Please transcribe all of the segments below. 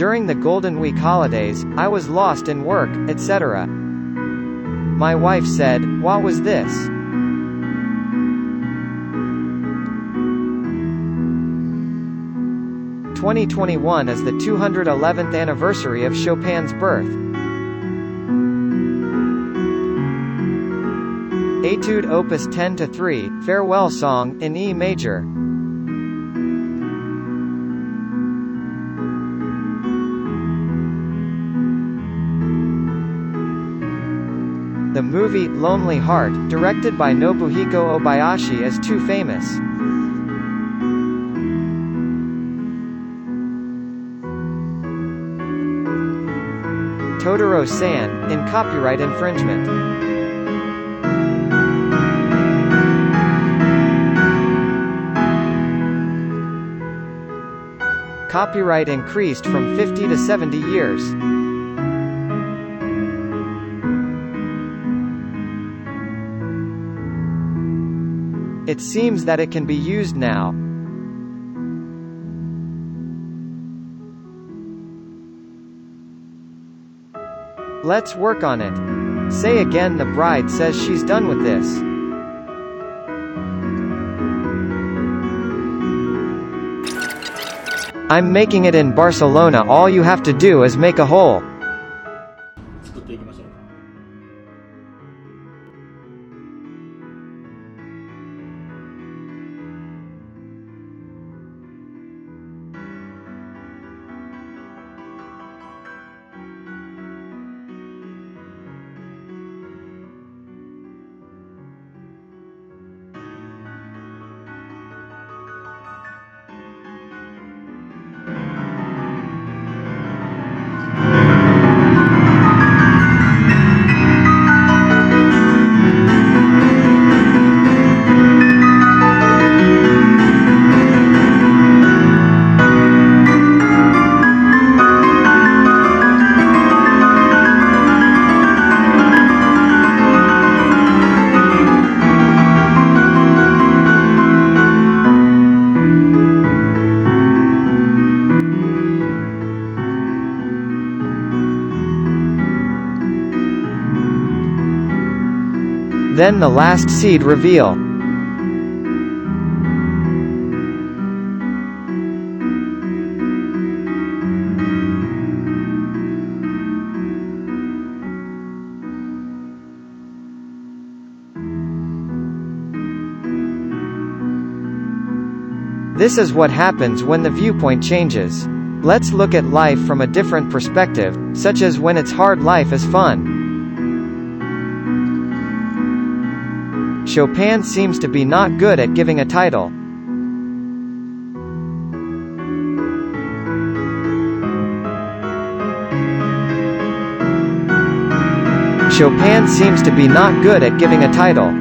During the Golden Week holidays, I was lost in work, etc. My wife said, "What was this?" "2021 is the 211th anniversary of Chopin's birth. Etude Opus 10-3, Farewell Song, in E major. The movie, Lonely Heart, directed by Nobuhiko Obayashi, is too famous. Totoro-san, in copyright infringement. Copyright increased from 50 to 70 years. It seems that it can be used now. Let's work on it. Say again. The bride says she's done with this. I'm making it in Barcelona. All you have to do is make a hole. Then the last seed reveal. This is what happens when the viewpoint changes. Let's look at life from a different perspective, such as when it's hard, life is fun. Chopin seems to be not good at giving a title. Chopin seems to be not good at giving a title.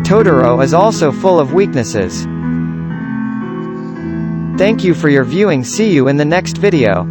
Totoro is also full of weaknesses. Thank you for your viewing. See you in the next video.